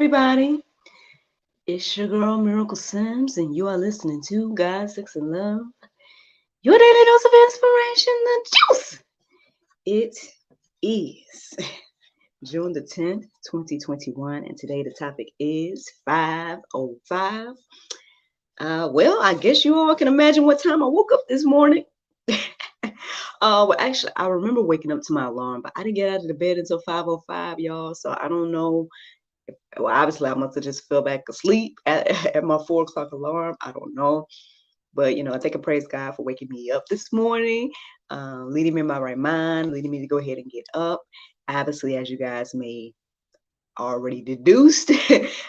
everybody. It's your girl Miracle Sims, and you are listening to God, Sex, and Love, your daily dose of inspiration, the juice. It is June the 10th, 2021, and today the topic is 5:05. Well, I guess you all can imagine what time I woke up this morning. Actually, I remember waking up to my alarm, but I didn't get out of the bed until 5:05, y'all. So I don't know. Well, obviously, I must have just fell back asleep at my 4 o'clock alarm. I don't know. But, I thank and praise God for waking me up this morning, leading me in my right mind, leading me to go ahead and get up. Obviously, as you guys may already deduced,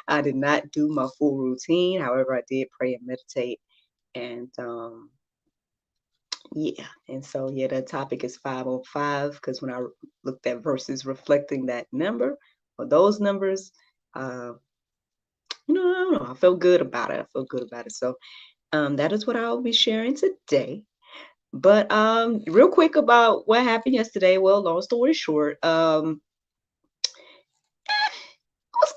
I did not do my full routine. However, I did pray and meditate. And the topic is 5:05 because when I looked at verses reflecting that number or those numbers, I don't know. I felt good about it. So that is what I'll be sharing today. But real quick about what happened yesterday. Well, long story short, it was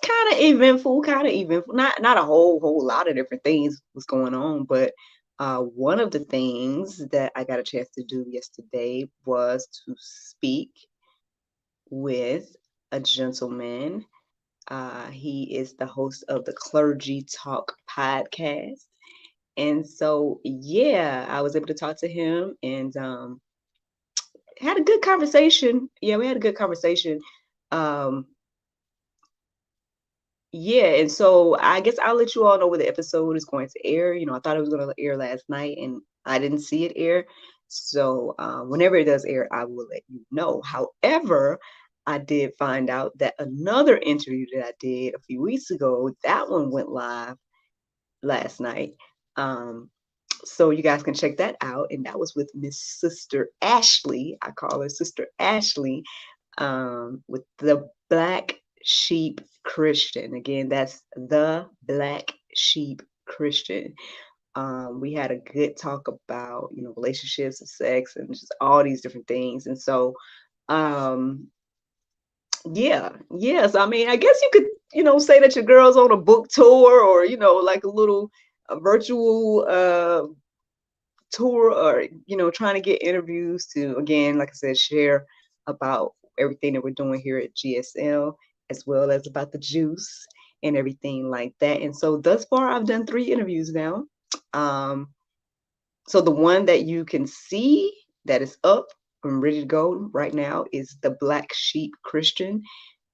kind of eventful. Not a whole lot of different things was going on, but one of the things that I got a chance to do yesterday was to speak with a gentleman. He is the host of the Clergy Talk podcast. And so, I was able to talk to him and had a good conversation. Yeah, we had a good conversation. And so I guess I'll let you all know where the episode is going to air. I thought it was going to air last night and I didn't see it air. So whenever it does air, I will let you know. However, I did find out that another interview that I did a few weeks ago, that one went live last night. So you guys can check that out. And that was with Miss Sister Ashley. I call her Sister Ashley, with the Black Sheep Christian. Again, that's the Black Sheep Christian. We had a good talk about, relationships and sex and just all these different things. And so, yes. I mean, I guess you could, say that your girl's on a book tour or, like a virtual tour or, trying to get interviews to, again, like I said, share about everything that we're doing here at GSL, as well as about the juice and everything like that. And so thus far, I've done 3 interviews now. So the one that you can see that is up and ready to go right now is the Black Sheep Christian.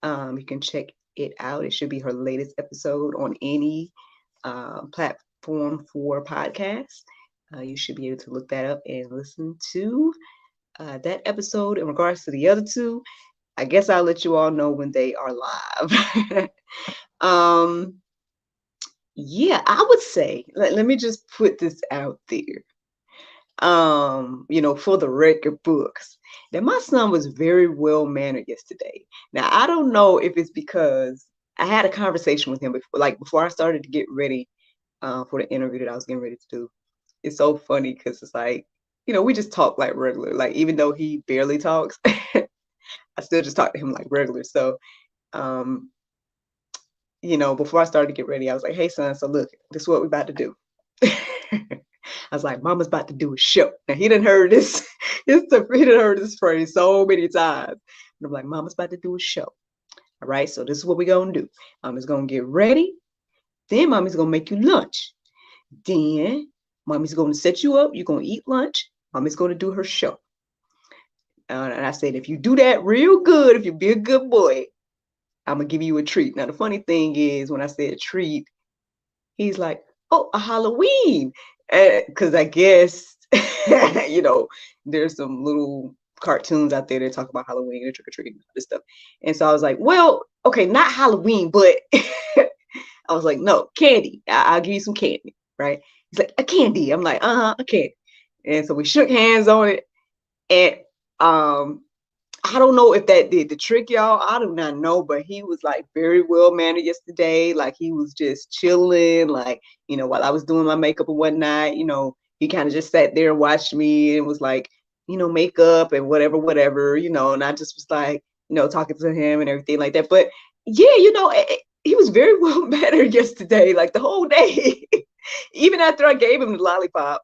You can check it out. It should be her latest episode on any platform for podcasts. You should be able to look that up and listen to that episode. In regards to the other 2, I guess I'll let you all know when they are live. I would say, let me just put this out there. For the record books, that my son was very well mannered yesterday. Now, I don't know if it's because I had a conversation with him before I started to get ready for the interview that I was getting ready to do. It's so funny because it's like, we just talk like regular. Like, even though he barely talks, I still just talk to him like regular. So, before I started to get ready, I was like, hey, son, so look, this is what we're about to do. I was like, Mama's about to do a show. Now, he didn't heard this. He didn't heard this phrase so many times. And I'm like, Mama's about to do a show. All right, so this is what we're going to do. Mama's going to get ready. Then Mommy's going to make you lunch. Then Mommy's going to set you up. You're going to eat lunch. Mommy's going to do her show. And I said, if you do that real good, if you be a good boy, I'm going to give you a treat. Now, the funny thing is, when I said treat, he's like, oh, a Halloween. Because I guess, there's some little cartoons out there that talk about Halloween and trick-or-treating and all this stuff. And so I was like, well, okay, not Halloween, but I was like, no, candy. I'll give you some candy, right? He's like, a candy. I'm like, a candy. And so we shook hands on it. And I don't know if that did the trick, y'all. I do not know, but he was like very well mannered yesterday. Like, he was just chilling, like, while I was doing my makeup and whatnot, he kind of just sat there and watched me and was like, makeup and whatever, and I just was like, talking to him and everything like that. But yeah, he was very well mannered yesterday, like the whole day. Even after I gave him the lollipop,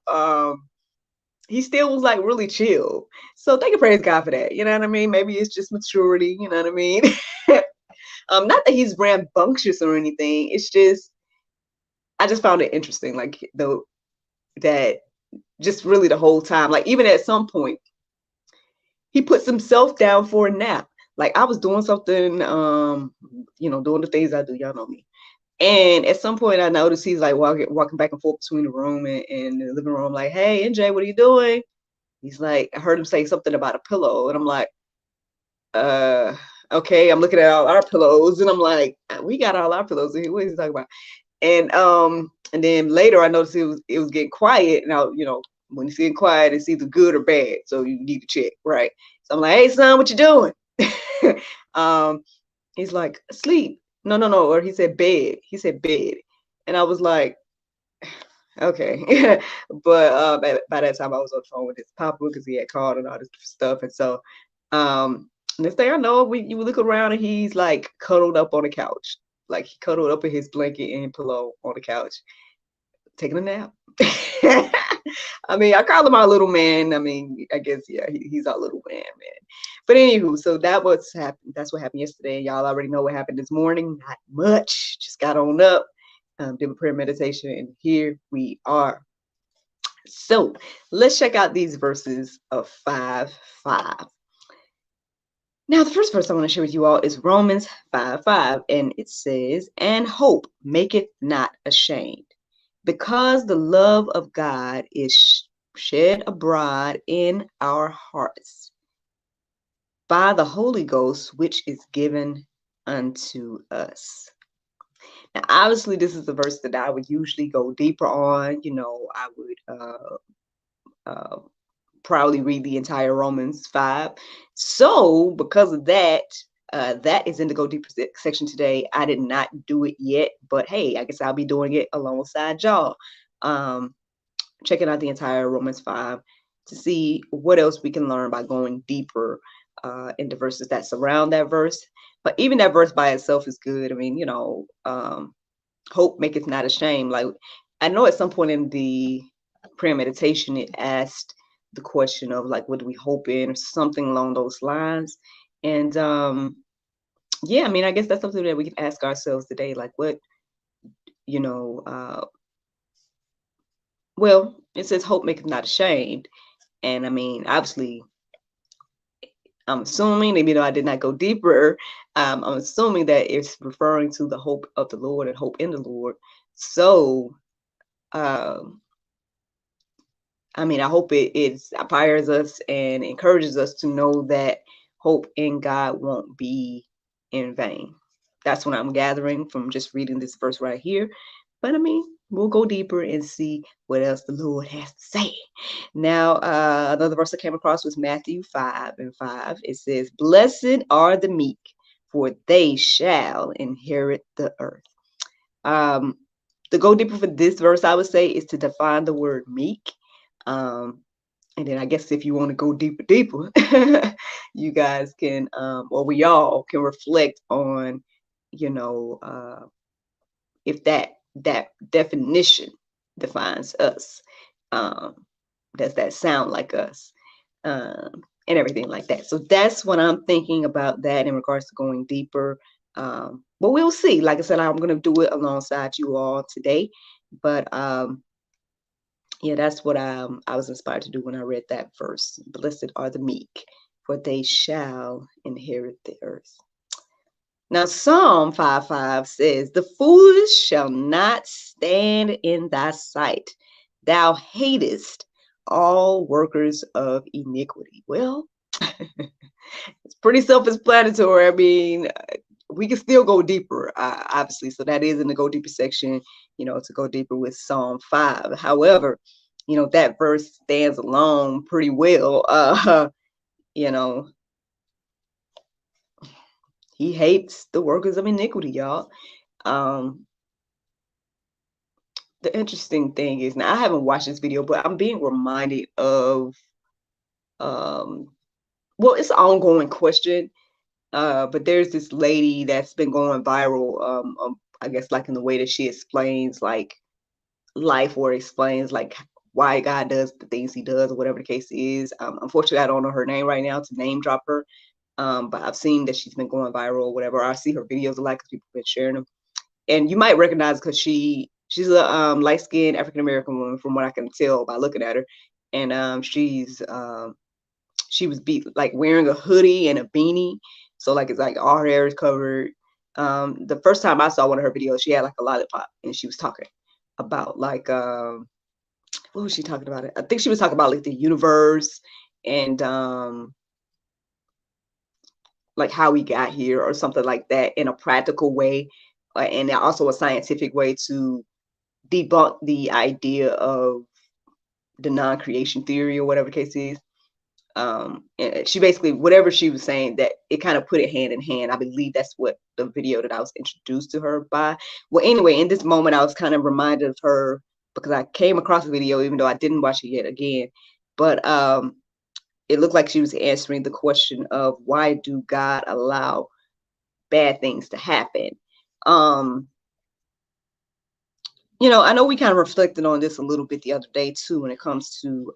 he still was like really chill. So thank you, praise God for that. You know what I mean? Maybe it's just maturity. You know what I mean? Not that he's rambunctious or anything. It's just I just found it interesting, like though that just really the whole time, like even at some point, he puts himself down for a nap. Like I was doing something, doing the things I do. Y'all know me. And at some point, I noticed he's like walking back and forth between the room and the living room. Like, hey, NJ, what are you doing? He's like, I heard him say something about a pillow, and I'm like, uh, okay. I'm looking at all our pillows, and I'm like, we got all our pillows in here. What is he talking about? And then later, I noticed it was getting quiet. Now, when it's getting quiet, it's either good or bad, so you need to check, right? So I'm like, hey, son, what you doing? He's like, asleep. No, no, no. Or he said bed. He said bed. And I was like, okay. But by that time I was on the phone with his papa because he had called and all this stuff. And so next thing I know, you look around and he's like cuddled up on the couch. Like he cuddled up in his blanket and pillow on the couch, taking a nap. I mean, I call him our little man. I mean, I guess, yeah, he's our little man. But anywho, so that's what happened yesterday. Y'all already know what happened this morning. Not much. Just got on up, did a prayer meditation, and here we are. So let's check out these verses of 5:5. Now, the first verse I want to share with you all is Romans 5:5, and it says, "And hope maketh not ashamed, because the love of God is shed abroad in our hearts by the Holy Ghost, which is given unto us." Now, obviously, this is the verse that I would usually go deeper on. I would probably read the entire Romans 5. So, because of that, that is in the Go Deeper section today. I did not do it yet, but hey, I guess I'll be doing it alongside y'all. Checking out the entire Romans 5 to see what else we can learn by going deeper in the verses that surround that verse. But even that verse by itself is good. I mean, hope maketh not ashamed. Like, I know at some point in the prayer meditation, it asked the question of like, what do we hope in, or something along those lines. And yeah, I mean, I guess that's something that we can ask ourselves today. Like, what, well, it says hope maketh not ashamed. And I mean, obviously, I'm assuming, even though I did not go deeper, I'm assuming that it's referring to the hope of the Lord and hope in the Lord. So, I mean, I hope it inspires us and encourages us to know that hope in God won't be in vain. That's what I'm gathering from just reading this verse right here. But I mean, we'll go deeper and see what else the Lord has to say. Now, another verse I came across was Matthew 5:5. It says, "Blessed are the meek, for they shall inherit the earth." To go deeper for this verse, I would say, is to define the word meek. And then I guess if you want to go deeper, you guys can, or we all can reflect on, if that definition defines us. Does that sound like us? And everything like that. So that's what I'm thinking about that in regards to going deeper. But we'll see. Like I said, I'm going to do it alongside you all today. But yeah, that's what I was inspired to do when I read that verse. Blessed are the meek, for they shall inherit the earth. Now, Psalm 5:5 says, "The foolish shall not stand in thy sight. Thou hatest all workers of iniquity." Well, it's pretty self-explanatory. I mean, we can still go deeper, obviously. So that is in the go deeper section, to go deeper with Psalm 5. However, that verse stands alone pretty well. He hates the workers of iniquity, y'all. The interesting thing is, now I haven't watched this video, but I'm being reminded of, well, it's an ongoing question. But there's this lady that's been going viral. I guess like in the way that she explains like life, or explains like why God does the things He does, or whatever the case is. Unfortunately, I don't know her name right now to name drop her. But I've seen that she's been going viral or whatever. I see her videos a lot because people have been sharing them, and you might recognize because she's a light skinned African American woman from what I can tell by looking at her, and she was like wearing a hoodie and a beanie, so like it's like all her hair is covered. The first time I saw one of her videos, she had like a lollipop, and she was talking about like what was she talking about? I think she was talking about like the universe and like how we got here or something like that in a practical way, and also a scientific way to debunk the idea of the non-creation theory or whatever the case is. And she basically, whatever she was saying, that it kind of put it hand in hand. I believe that's what the video that I was introduced to her by. Well, anyway, in this moment, I was kind of reminded of her because I came across the video, even though I didn't watch it yet again. But it looked like she was answering the question of why do God allow bad things to happen? I know we kind of reflected on this a little bit the other day too, when it comes to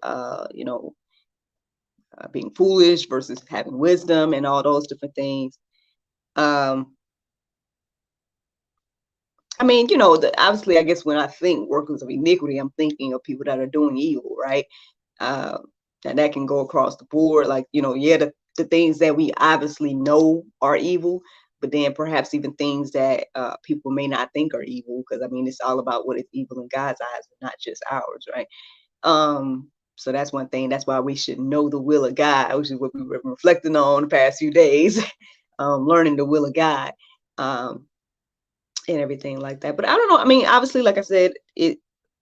being foolish versus having wisdom and all those different things. I mean, obviously, I guess when I think workers of iniquity, I'm thinking of people that are doing evil, right? And that can go across the board. Like, the things that we obviously know are evil, but then perhaps even things that people may not think are evil, because I mean, it's all about what is evil in God's eyes, not just ours, right? So that's one thing. That's why we should know the will of God, which is what we were reflecting on the past few days, learning the will of God. And everything like that. But I don't know. I mean, obviously, like I said, it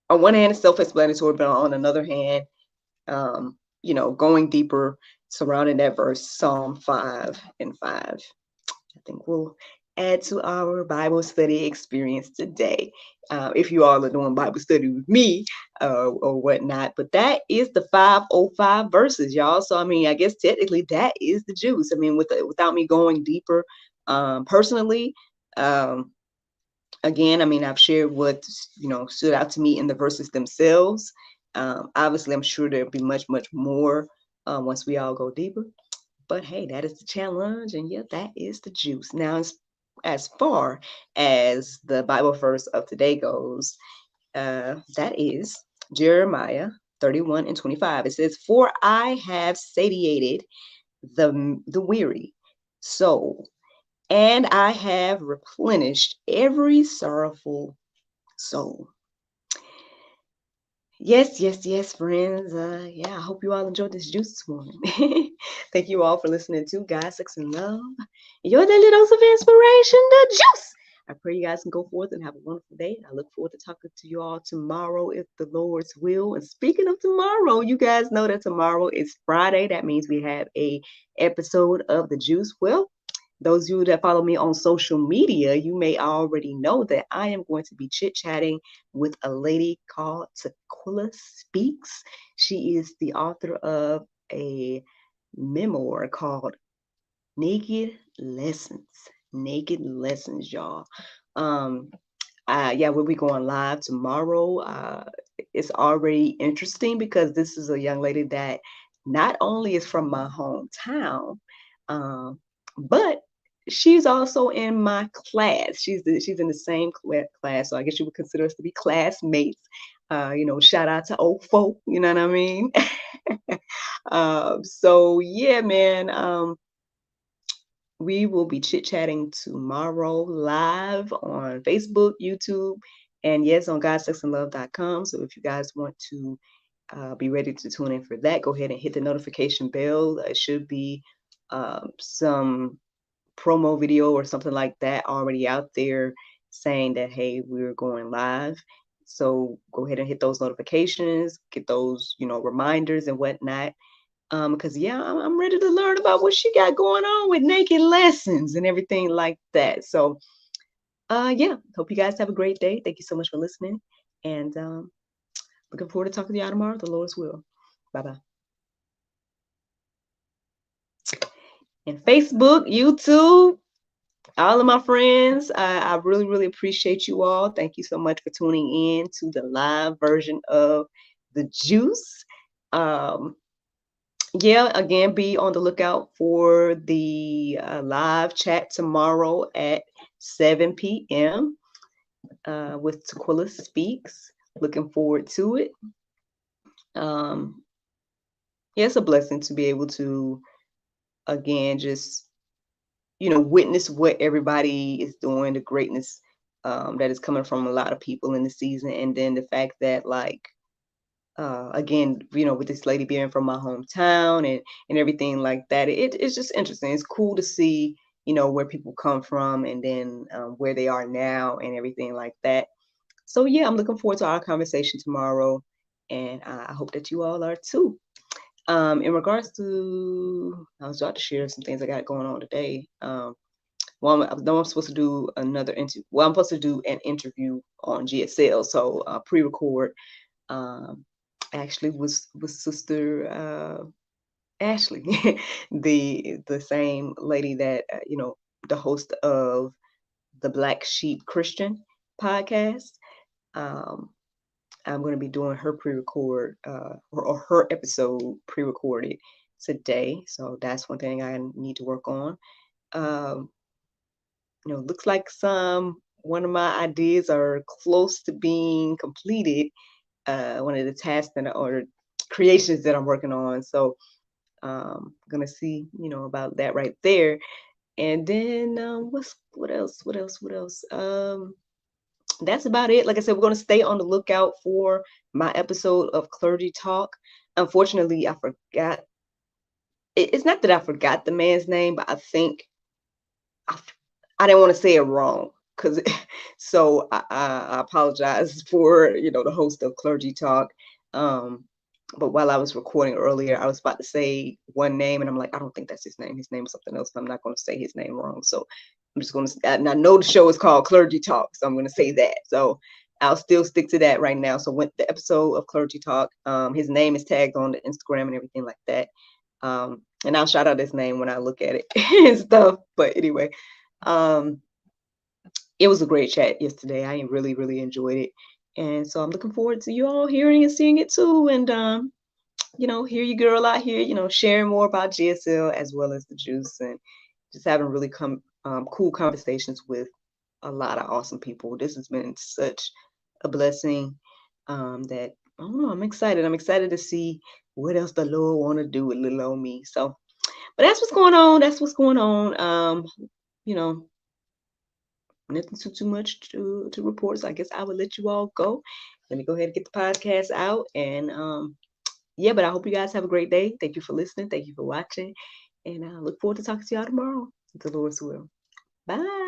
on one hand it's self-explanatory, but on another hand, going deeper surrounding that verse, Psalm 5:5. I think we'll add to our Bible study experience today. If you all are doing Bible study with me or whatnot. But that is the 505 verses, y'all. So, I mean, I guess technically that is the juice. I mean, without me going deeper personally, again, I mean, I've shared what, stood out to me in the verses themselves. Obviously, I'm sure there'll be much, much more once we all go deeper. But hey, that is the challenge. And yeah, that is the juice. Now, as far as the Bible verse of today goes, that is Jeremiah 31:25. It says, "For I have satiated the weary soul, and I have replenished every sorrowful soul." Yes, yes, yes, friends. Yeah, I hope you all enjoyed this juice this morning. Thank you all for listening to God, Sex, and Love. You're the little dose of inspiration, the juice. I pray you guys can go forth and have a wonderful day. I look forward to talking to you all tomorrow, if the Lord's will. And speaking of tomorrow, you guys know that tomorrow is Friday. That means we have a episode of The Juice. Well, those of you that follow me on social media, you may already know that I am going to be chit-chatting with a lady called Tequila Speaks. She is the author of a memoir called Naked Lessons. Naked Lessons, y'all. Yeah, we'll be going live tomorrow. It's already interesting because this is a young lady that not only is from my hometown, but she's also in my class. She's in the same class, so I guess you would consider us to be classmates. Shout out to old folk. You know what I mean? So yeah, man. We will be chit-chatting tomorrow live on Facebook, YouTube, and yes, on GodSexandLove.com. So if you guys want to be ready to tune in for that, go ahead and hit the notification bell. It should be some promo video or something like that already out there saying that, hey, we're going live. So go ahead and hit those notifications, get those, reminders and whatnot. Because yeah, I'm ready to learn about what she got going on with Naked Lessons and everything like that. So yeah, hope you guys have a great day. Thank you so much for listening. And looking forward to talking to y'all tomorrow, the Lord's will. Bye-bye. and Facebook, YouTube, all of my friends. I really, really appreciate you all. Thank you so much for tuning in to the live version of The Juice. Um, yeah, again, be on the lookout for the live chat tomorrow at 7 p.m. With Tequila Speaks. Looking forward to it. Um, yeah, it's a blessing to be able to, again, just, witness what everybody is doing, the greatness that is coming from a lot of people in the season. And then the fact that, like, again, with this lady being from my hometown and everything like that, it's just interesting. It's cool to see, where people come from and then where they are now and everything like that. So yeah, I'm looking forward to our conversation tomorrow, and I hope that you all are too. In regards to, I was about to share some things I got going on today. Well, I'm supposed to do another interview. Well, I'm supposed to do an interview on GSL, so pre-record. Um, actually, was Sister Ashley, the same lady that the host of the Black Sheep Christian podcast. Um, I'm going to be doing her pre-record or her episode pre-recorded today, so that's one thing I need to work on. Um, looks like one of my ideas are close to being completed. One of the tasks or creations that I'm working on. So gonna see, about that right there. And then what else? That's about it. Like I said, we're gonna stay on the lookout for my episode of Clergy Talk. Unfortunately, I forgot. It's not that I forgot the man's name, but I think I didn't want to say it wrong because so I apologize for the host of Clergy Talk. But while I was recording earlier, I was about to say one name, and I'm like, I don't think that's his name. His name is something else. I'm not going to say his name wrong. So I'm just going to. And I know the show is called Clergy Talk, so I'm going to say that. So I'll still stick to that right now. So when the episode of Clergy Talk, his name is tagged on the Instagram and everything like that. And I'll shout out his name when I look at it and stuff. But anyway, it was a great chat yesterday. I really, really enjoyed it. And so I'm looking forward to you all hearing and seeing it too. And, hear your girl out here, sharing more about GSL as well as the juice and just having really cool conversations with a lot of awesome people. This has been such a blessing that, I don't know, I'm excited. I'm excited to see what else the Lord want to do with little old me. So, but that's what's going on. That's what's going on. Nothing too much to report. So I guess I will let you all go. Let me go ahead and get the podcast out. And yeah, but I hope you guys have a great day. Thank you for listening. Thank you for watching. And I look forward to talking to y'all tomorrow. The Lord's will. Bye.